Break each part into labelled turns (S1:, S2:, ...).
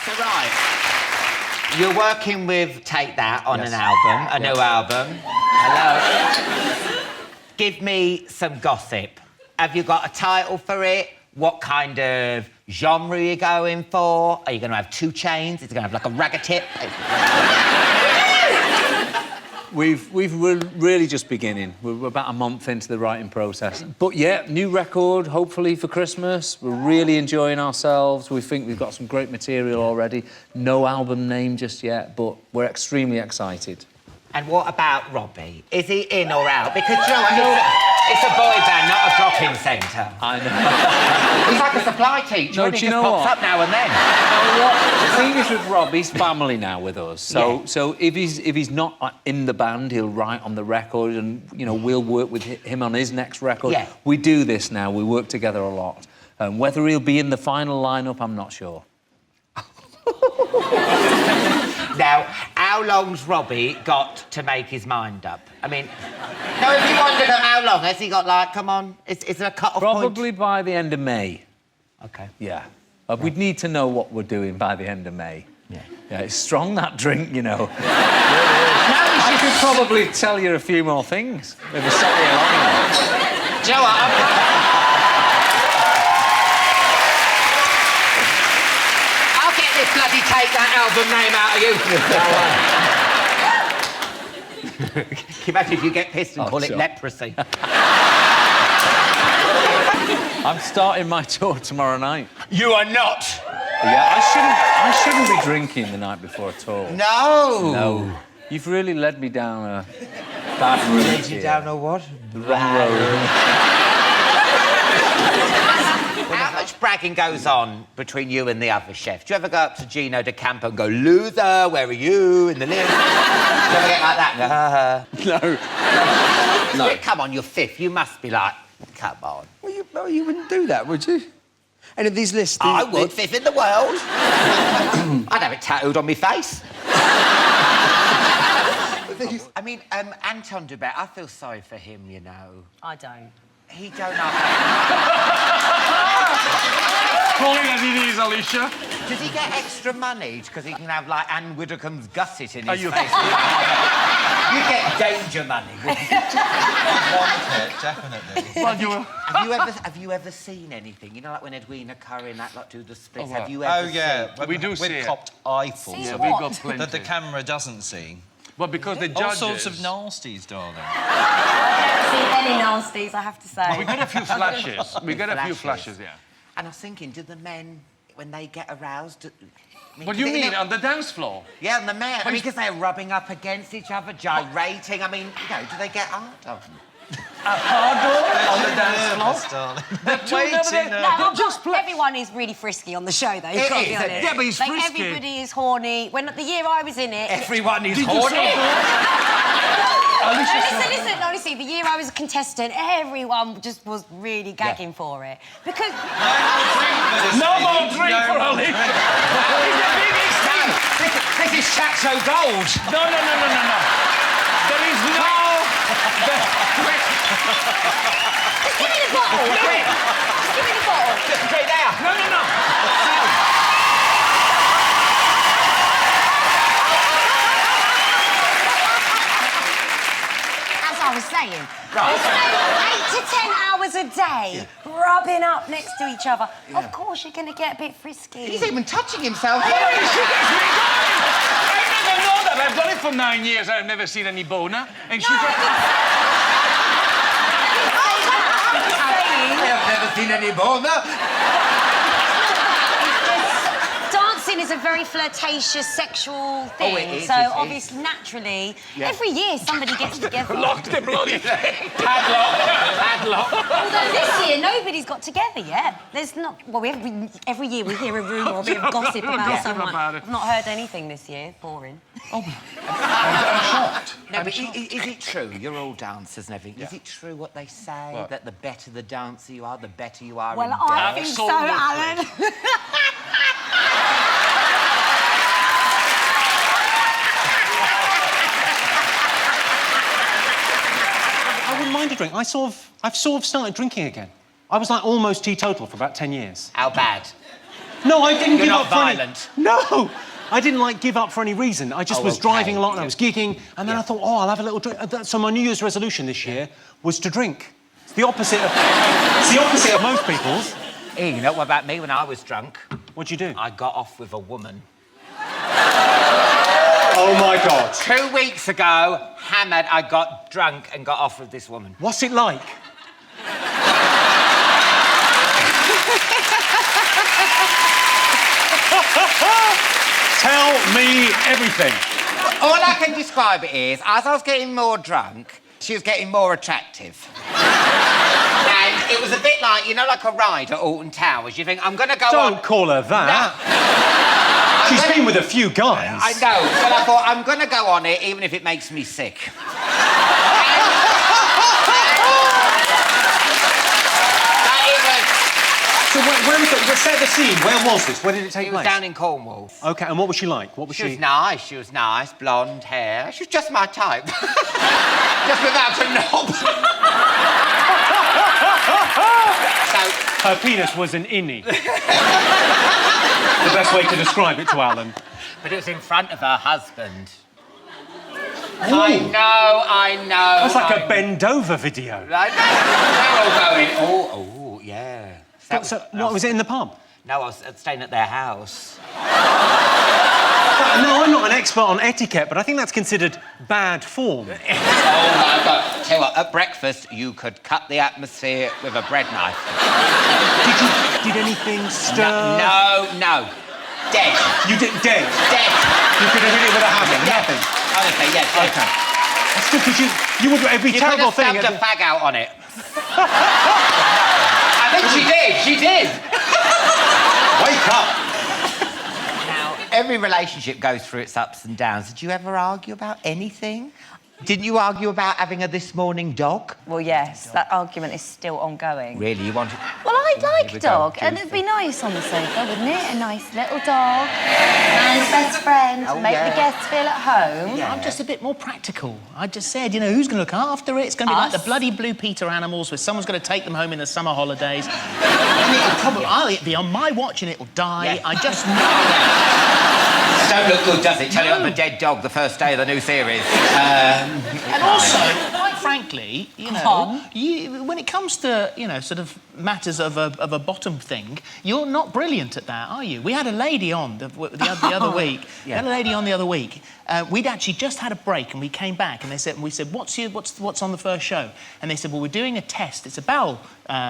S1: So, right, you're working with Take That on an album, a new album. Hello. Give me some gossip. Have you got a title for it? What kind of genre are you going for? Are you going to have 2 Chainz? Is it going to have, like, a ragga-tip?
S2: We're really just beginning. We're about a month into the writing process. But, yeah, new record, hopefully for Christmas. We're really enjoying ourselves. We think we've got some great material already. No album name just yet, but we're extremely excited.
S1: And what about Robbie? Is he in or out? Because, you know, it's a boy band, not a drop-in centre.
S2: I know.
S1: He's like a supply teacher,
S2: No,
S1: and
S2: do
S1: he
S2: you
S1: just
S2: know
S1: pops
S2: what?
S1: up now and then.
S2: You know what? The thing is with Rob, he's family now with us. So if he's not in the band, he'll write on the record, and you know we'll work with him on his next record.
S1: Yeah.
S2: We do this now. We work together a lot. Whether he'll be in the final lineup, I'm not sure.
S1: Now, how long's Robbie got to make his mind up? I mean, no, if you wondered how long, has he got, like, come on, is there a cut-off point?
S2: Probably by the end of May.
S1: OK.
S2: Yeah. We'd need to know what we're doing by the end of May.
S1: Yeah.
S2: Yeah, it's strong, that drink, you know. I could probably tell you a few more things if we sat here long enough.
S1: Do you know what? I'll get this bloody Take That album name out of you. Can you imagine if you get pissed and call it leprosy?
S2: I'm starting my tour tomorrow night.
S1: You are not.
S2: Yeah, I shouldn't be drinking the night before a tour.
S1: No.
S2: No. You've really led me down a bad route.
S1: Led you down a what?
S2: The wrong road.
S1: How much bragging goes on between you and the other chef? Do you ever go up to Gino De Campo and go, "Loser, where are you?" in the lift? Do you ever get like that?
S2: No.
S1: No. Come on, you're 5th. You must be like, come on.
S3: Well, you wouldn't do that, would you? Any of these lists...
S1: I would, 5th in the world. I'd have it tattooed on my face. I mean, Anton Dubet, I feel sorry for him, you know.
S4: I don't.
S1: He don't know.
S5: Calling as it is, Alicia.
S1: Does he get extra money because he can have, like, Anne Widdecombe's gusset in his
S5: you-
S1: face? You get danger money.
S6: Want it, definitely.
S5: Well, you were...
S1: Have you ever seen anything? You know, like when Edwina Curry and that lot do the splits.
S5: Oh,
S1: have you ever
S6: Oh, yeah.
S1: seen?
S5: We do
S6: We've
S5: see it.
S6: copped eyefuls
S4: See
S6: of
S4: what?
S5: We've got plenty.
S6: that the camera doesn't see.
S5: Well, because the judges...
S6: All sorts of nasties, darling.
S4: See any nasties, I have to say.
S5: We get a few flashes. We get a few flashes, yeah.
S1: And I was thinking, do the men, when they get aroused...
S5: What do you mean, on the dance floor?
S1: Yeah, and the men. I mean, because they're rubbing up against each other, gyrating. I mean, you know, do they get hard of them?
S5: On the dance floor?
S6: Darling.
S5: Way too
S4: No,
S5: Just play.
S4: everyone is really frisky on the show, though. You've
S1: It
S4: got to
S1: is,
S4: be
S1: isn't
S4: honest.
S1: it?
S5: Yeah, but he's
S4: like,
S5: frisky.
S4: everybody is horny. When the year I was in it...
S1: Everyone is
S5: Did you
S1: horny.
S5: say
S4: No, listen, honestly, the year I was a contestant, everyone just was really gagging for it. Because...
S5: No more drink for Alicia. It's the biggest thing.
S1: This is Chateau Gold.
S5: No. There is no...
S4: Just give me the bottle, quick. Just give me the bottle.
S1: Straight there.
S5: No.
S4: As I was saying, we spend 8 to 10 hours a day rubbing up next to each other. Of course, you're going to get a bit frisky.
S1: He's even touching himself.
S5: She gets me going. I never know that. I've done it for 9 years. I've never seen any boner. And she got...
S1: I've never seen any boner.
S4: Dancing is a very flirtatious, sexual thing.
S1: it is,
S4: so,
S1: it is.
S4: obviously, naturally, every year somebody gets together.
S5: Lock the bloody thing.
S1: Padlock.
S4: Although this year, nobody's got together yet. There's not... Well, every year we hear a rumour or a bit of gossip about
S5: Gossip
S4: someone.
S5: about it.
S4: I've not heard anything this year. Boring.
S1: No, but is it true? You're all dancers and everything. Is it true what they say, that the better the dancer you are, the better you are
S4: Well,
S1: in
S4: I
S1: dance?
S4: think so, Alan.
S7: I wouldn't mind a drink. I've sort of started drinking again. I was like almost teetotal for about 10 years.
S1: How bad?
S7: No, I didn't
S1: You're
S7: give
S1: not
S7: up for any...
S1: violent.
S7: No! I didn't, like, give up for any reason. I just was
S1: okay.
S7: driving a lot and I was gigging, and then I thought, oh, I'll have a little drink. So my New Year's resolution this year was to drink. It's the opposite of... it's the opposite of most people's.
S1: Hey, you know what about me when I was drunk?
S7: What'd you do?
S1: I got off with a woman.
S7: Oh, my God.
S1: 2 weeks ago, hammered, I got drunk and got off with this woman.
S7: What's it like? Tell me everything.
S1: All I can describe it is, as I was getting more drunk, she was getting more attractive. And it was a bit like, you know, like a ride at Alton Towers. You think, I'm going to go on...
S7: Don't call her that. She's been with a few guys.
S1: I know, but I thought, I'm going to go on it, even if it makes me sick.
S7: So where was it? Set the scene. Where was this? Where did it take
S1: It was
S7: place?
S1: down in Cornwall.
S7: OK, and what was she like? What was
S1: She was nice, blonde hair. She was just my type. Just without a knob. So...
S7: Her penis was an innie. The best way to describe it to Alan.
S1: But it was in front of her husband. I know.
S7: That's like a bend-over video.
S1: I know. They're all going, oh, yeah.
S7: So, what, was it in the pub?
S1: No, I was staying at their house.
S7: No, I'm not an expert on etiquette, but I think that's considered bad form.
S1: Oh, my God. Tell you what, at breakfast, you could cut the atmosphere with a bread knife.
S7: Did anything stir?
S1: No. Dead.
S7: You did dead?
S1: Dead.
S7: You could have hit it with a hammer? Nothing?
S1: Honestly, yes. Dead.
S7: OK. That's good, because you would... It'd be a terrible thing...
S1: You could have stubbed a fag out on it. I think she did.
S7: Wake up!
S1: Now, every relationship goes through its ups and downs. Did you ever argue about anything? Didn't you argue about having a this morning dog?
S4: Well, yes, that argument is still ongoing.
S1: Really? You wanted...
S4: Well, I'd like
S1: Here
S4: a
S1: we go,
S4: dog, and it'd be nice on the sofa, wouldn't it? A nice little dog, man's best friend, make the guests feel at home.
S5: I'm just a bit more practical. I just said, you know, who's going to look after it? It's going to be like the bloody Blue Peter animals, where someone's going to take them home in the summer holidays. And it'll probably... I'll be on my watch and it'll die.
S1: Yeah.
S5: I just know.
S1: Don't look good, does it? Tell you I'm a dead dog the first day of the new series.
S5: And also, quite frankly, you know, when it comes to, you know, sort of matters of a bottom thing, you're not brilliant at that, are you? We had a lady on the other week. We had a lady on the other week. We'd actually just had a break and we came back and we said, what's on the first show? And they said, well, we're doing a test. It's a bowel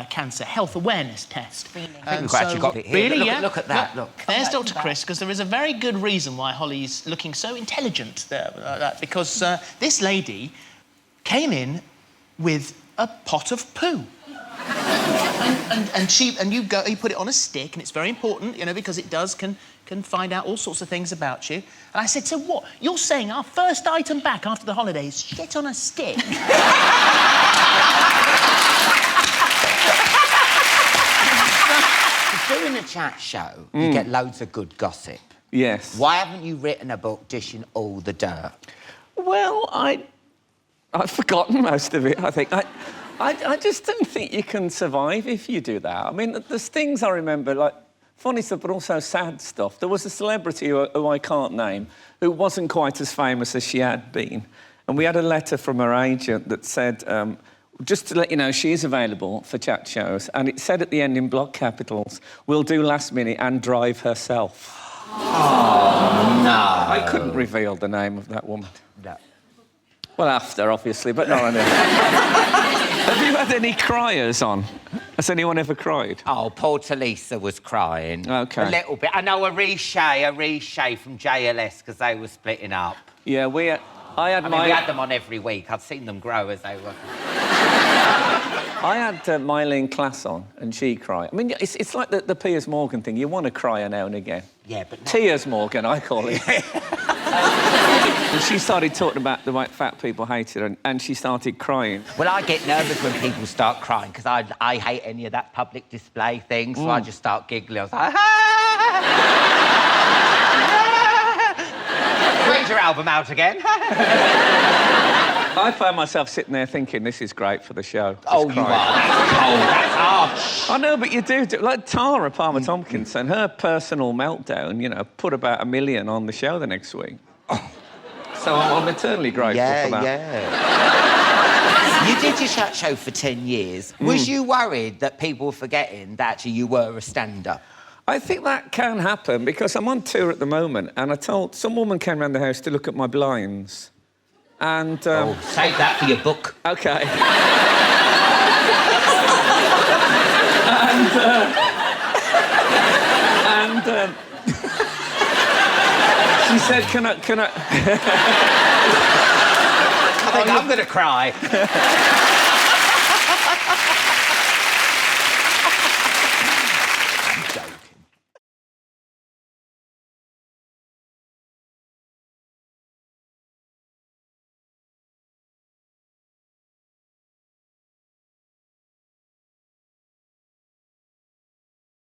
S5: cancer health awareness test.
S1: I think we've actually got it here.
S5: Really,
S1: Look at that, look.
S5: There's Dr. Chris, because there is a very good reason why Holly's looking so intelligent there, because this lady came in with a pot of poo. and you put it on a stick, and it's very important, you know, because it can find out all sorts of things about you. And I said, so what? You're saying our first item back after the holidays, shit on a stick?
S1: Doing a chat show, you get loads of good gossip.
S2: Yes.
S1: Why haven't you written a book dishing all the dirt?
S8: Well, I've forgotten most of it, I think. I just don't think you can survive if you do that. I mean, there's things I remember, like funny stuff, but also sad stuff. There was a celebrity who I can't name, who wasn't quite as famous as she had been. And we had a letter from her agent that said, just to let you know, she is available for chat shows. And it said at the end in block capitals, we'll do last minute and drive herself.
S1: Oh, no.
S8: I couldn't reveal the name of that woman.
S1: No.
S8: Well, after, obviously, but not on it. Have you had any criers on? Has anyone ever cried?
S1: Oh, poor Talisa was crying.
S8: OK.
S1: A little bit. I know a Riche from JLS, because they were splitting up.
S8: Yeah, we had
S1: them on every week. I'd seen them grow as they were...
S8: I had Mylene Class on, and she cried. I mean, it's like the Piers Morgan thing. You want to cry now and again.
S1: Yeah, but...
S8: Tears Morgan, I call it. And she started talking about the way fat people hated her, and she started crying.
S1: Well, I get nervous when people start crying, because I hate any of that public display thing, so I just start giggling. I was like, When's your album out again?
S8: I found myself sitting there thinking, this is great for the show.
S1: Oh,
S8: Just
S1: you are.
S8: crying.
S1: That's harsh.
S8: I know, but you do. Like Tara Palmer-Tompkinson, her personal meltdown, you know, put about 1 million on the show the next week. So I'm eternally grateful for that.
S1: Yeah. You did your chat show for 10 years. Was you worried that people were forgetting that actually you were a stand-up?
S8: I think that can happen because I'm on tour at the moment and I told... Some woman came round the house to look at my blinds and...
S1: Oh, save that for your book.
S8: OK. She said, can I...
S1: I think I'm going to cry.